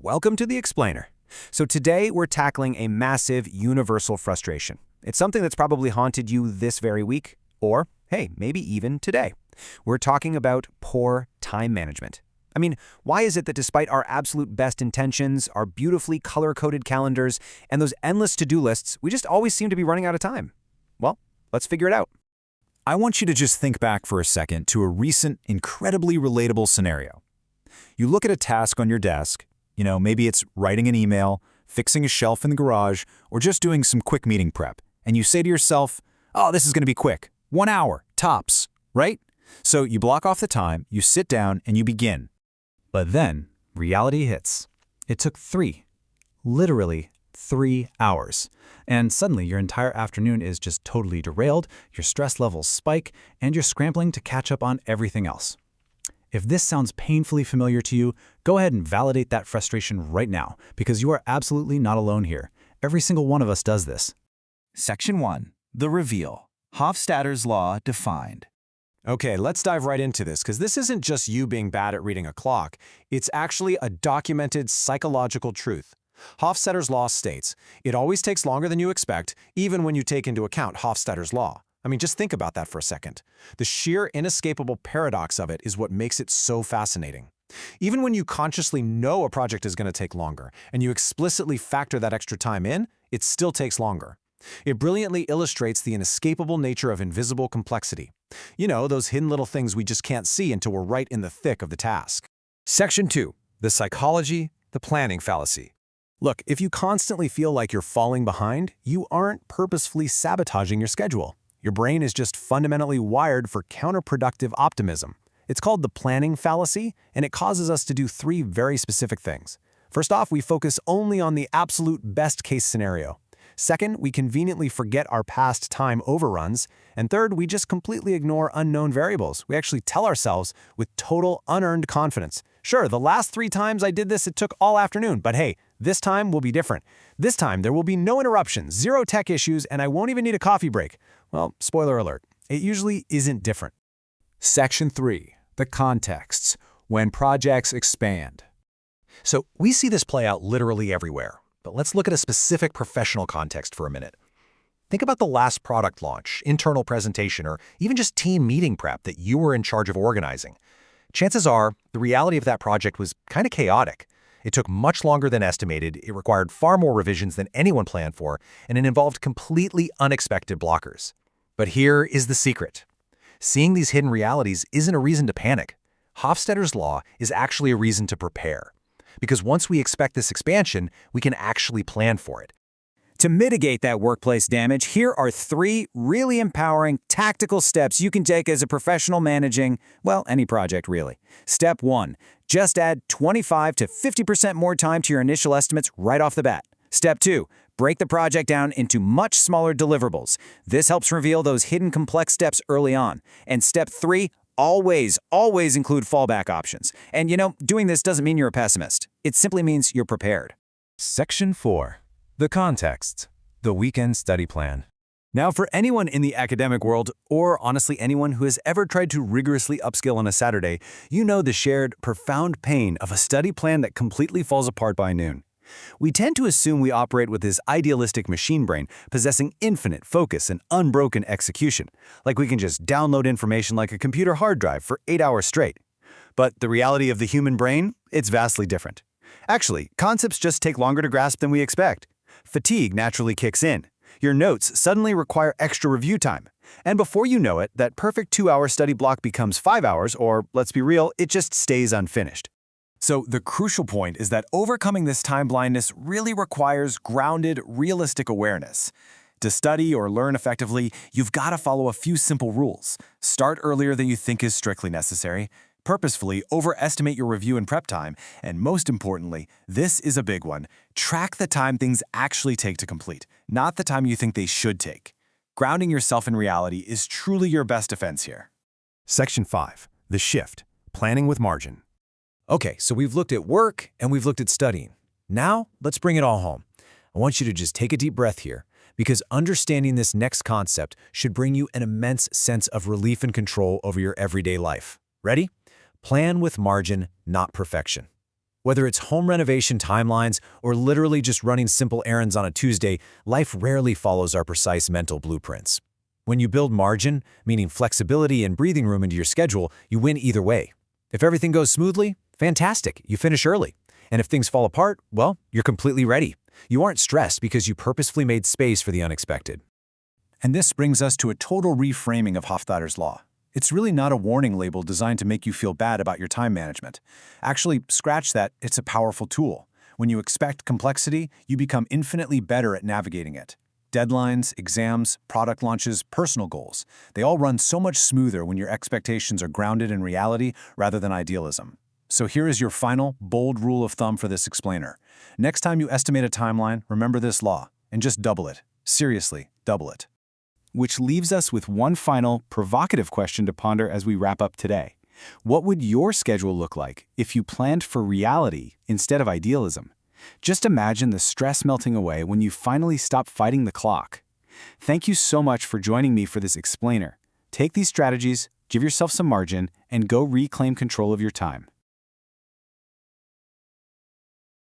welcome to The Explainer. So today we're tackling a massive universal frustration. It's something that's probably haunted you this very week, or, hey, maybe even today. We're talking about poor time management. I mean, why is it that despite our absolute best intentions, our beautifully color-coded calendars, and those endless to-do lists, we just always seem to be running out of time? Well, let's figure it out. I want you to just think back for a second to a recent, incredibly relatable scenario. You look at a task on your desk, maybe it's writing an email, fixing a shelf in the garage, or just doing some quick meeting prep, and you say to yourself, oh, this is going to be quick, 1 hour, tops, right? So you block off the time, you sit down, and you begin. But then, reality hits. It took literally 3 hours. And suddenly your entire afternoon is just totally derailed, your stress levels spike, and you're scrambling to catch up on everything else. If this sounds painfully familiar to you, go ahead and validate that frustration right now, because you are absolutely not alone here. Every single one of us does this. Section 1. The Reveal. Hofstadters Law defined. Okay, let's dive right into this, because this isn't just you being bad at reading a clock. It's actually a documented psychological truth. Hofstadters Law states, it always takes longer than you expect, even when you take into account Hofstadters Law. I mean, just think about that for a second. The sheer inescapable paradox of it is what makes it so fascinating. Even when you consciously know a project is going to take longer, and you explicitly factor that extra time in, it still takes longer. It brilliantly illustrates the inescapable nature of invisible complexity. Those hidden little things we just can't see until we're right in the thick of the task. Section 2. The Psychology, the Planning Fallacy. Look, if you constantly feel like you're falling behind, you aren't purposefully sabotaging your schedule. Your brain is just fundamentally wired for counterproductive optimism. It's called the planning fallacy, and it causes us to do 3 very specific things. First off, we focus only on the absolute best-case scenario. Second, we conveniently forget our past time overruns. And third, we just completely ignore unknown variables. We actually tell ourselves with total unearned confidence, sure, the last 3 times I did this, it took all afternoon, but hey, this time will be different. This time, there will be no interruptions, 0 tech issues, and I won't even need a coffee break. Well, spoiler alert, it usually isn't different. Section 3. The Contexts, when projects expand. So we see this play out literally everywhere, but let's look at a specific professional context for a minute. Think about the last product launch, internal presentation, or even just team meeting prep that you were in charge of organizing. Chances are, the reality of that project was kind of chaotic. It took much longer than estimated, it required far more revisions than anyone planned for, and it involved completely unexpected blockers. But here is the secret. Seeing these hidden realities isn't a reason to panic. Hofstadters Law is actually a reason to prepare. Because once we expect this expansion, we can actually plan for it. To mitigate that workplace damage, here are 3 really empowering tactical steps you can take as a professional managing, well, any project really. Step 1, just add 25 to 50% more time to your initial estimates right off the bat. Step 2, break the project down into much smaller deliverables. This helps reveal those hidden complex steps early on. And step 3, always include fallback options. And doing this doesn't mean you're a pessimist. It simply means you're prepared. Section 4. The Contexts, the Weekend Study Plan. Now, for anyone in the academic world, or honestly anyone who has ever tried to rigorously upskill on a Saturday, you know the shared, profound pain of a study plan that completely falls apart by noon. We tend to assume we operate with this idealistic machine brain possessing infinite focus and unbroken execution, like we can just download information like a computer hard drive for 8 hours straight. But the reality of the human brain, it's vastly different. Actually, concepts just take longer to grasp than we expect. Fatigue naturally kicks in. Your notes suddenly require extra review time. And before you know it, that perfect 2-hour study block becomes 5 hours, or let's be real, it just stays unfinished. So the crucial point is that overcoming this time blindness really requires grounded, realistic awareness. To study or learn effectively, you've got to follow a few simple rules. Start earlier than you think is strictly necessary. Purposefully overestimate your review and prep time. And most importantly, this is a big one. Track the time things actually take to complete, not the time you think they should take. Grounding yourself in reality is truly your best defense here. Section 5. The Shift, Planning with Margin. Okay, so we've looked at work and we've looked at studying. Now, let's bring it all home. I want you to just take a deep breath here, because understanding this next concept should bring you an immense sense of relief and control over your everyday life. Ready? Plan with margin, not perfection. Whether it's home renovation timelines or literally just running simple errands on a Tuesday, life rarely follows our precise mental blueprints. When you build margin, meaning flexibility and breathing room into your schedule, you win either way. If everything goes smoothly, fantastic, you finish early. And if things fall apart, well, you're completely ready. You aren't stressed because you purposefully made space for the unexpected. And this brings us to a total reframing of Hofstadters Law. It's really not a warning label designed to make you feel bad about your time management. Actually, scratch that, it's a powerful tool. When you expect complexity, you become infinitely better at navigating it. Deadlines, exams, product launches, personal goals. They all run so much smoother when your expectations are grounded in reality rather than idealism. So here is your final, bold rule of thumb for this explainer. Next time you estimate a timeline, remember this law, and just double it. Seriously, double it. Which leaves us with one final, provocative question to ponder as we wrap up today. What would your schedule look like if you planned for reality instead of idealism? Just imagine the stress melting away when you finally stop fighting the clock. Thank you so much for joining me for this explainer. Take these strategies, give yourself some margin, and go reclaim control of your time.